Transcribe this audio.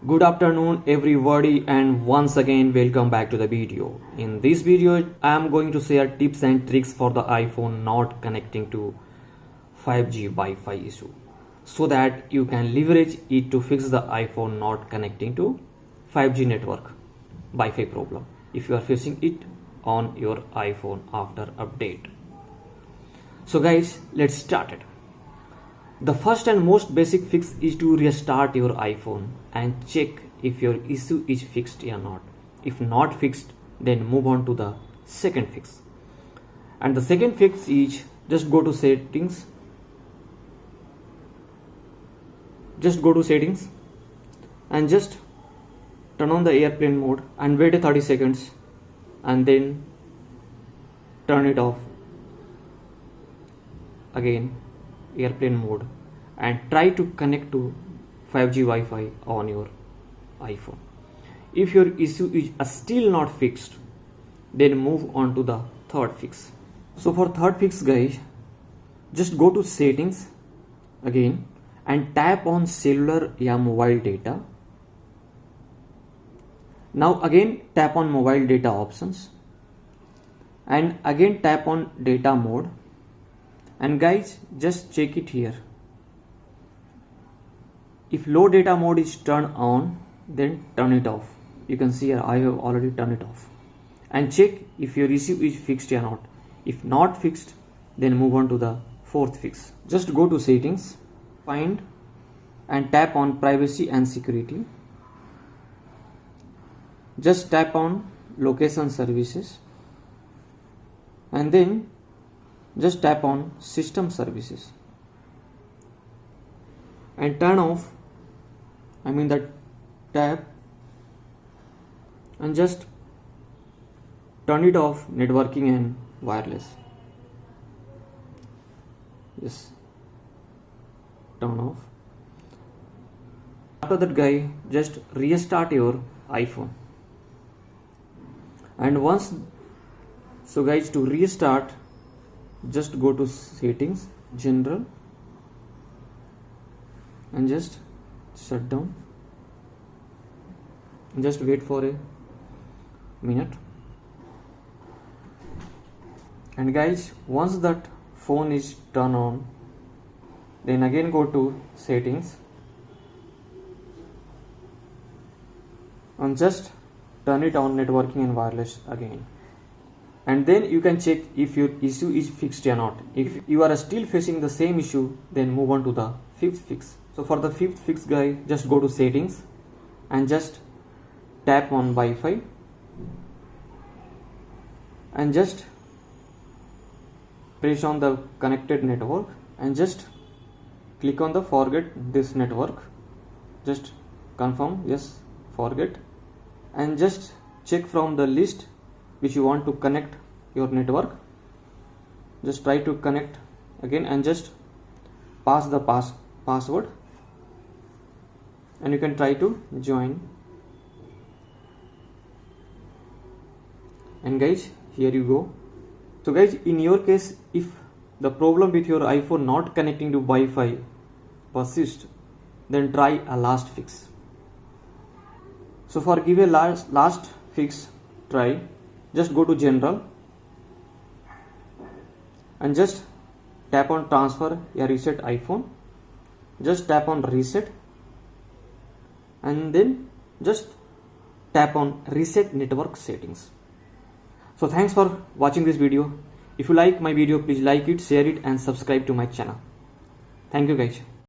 Good afternoon everybody, and once again welcome back to the video. In this video I am going to share tips and tricks for the iPhone not connecting to 5G Wi-Fi issue, so that you can leverage it to fix the iPhone not connecting to 5G network Wi-Fi problem if you are facing it on your iPhone after update. So guys, let's start it. The first and most basic fix is to restart your iPhone and check if your issue is fixed or not. If not fixed, then move on to the second fix. And the second fix is just go to settings. Just go to settings and just turn on the airplane mode and wait 30 seconds and then turn it off again, airplane mode, and try to connect to 5G Wi-Fi on your iPhone. If your issue is still not fixed, then move on to the third fix. So for third fix guys, just go to settings again and tap on cellular या mobile data. Now again tap on mobile data options and again tap on data mode. And guys, just check it here. If low data mode is turned on, then turn it off. You can see here I have already turned it off. And check if your issue is fixed or not. If not fixed, then move on to the fourth fix. Just go to settings, find and tap on privacy and security. Just tap on location services and then just tap on system services and turn off, the tab, and just turn it off networking and wireless. Yes, turn off. After that guy, just restart your iPhone. And once, so guys, to restart, just go to settings, general, and just shut down. Just wait for a minute. And guys, once that phone is turned on, then again go to settings and just turn it on networking and wireless again. And then you can check if your issue is fixed or not. If you are still facing the same issue, then move on to the fifth fix. So for the fifth fix guy, just go to settings and just tap on Wi-Fi and just press on the connected network and just click on the forget this network. Just confirm, yes, forget, and just check from the list which you want to connect your network. Just try to connect again and just pass the password, and you can try to join. And guys, here you go. So guys, in your case, if the problem with your iPhone not connecting to Wi-Fi persists, then try a last fix. So for give a last fix try, just go to general and just tap on transfer or reset iPhone. Just tap on reset and then just tap on reset network settings. So thanks for watching this video. If you like my video, please like it, share it and subscribe to my channel. Thank you guys.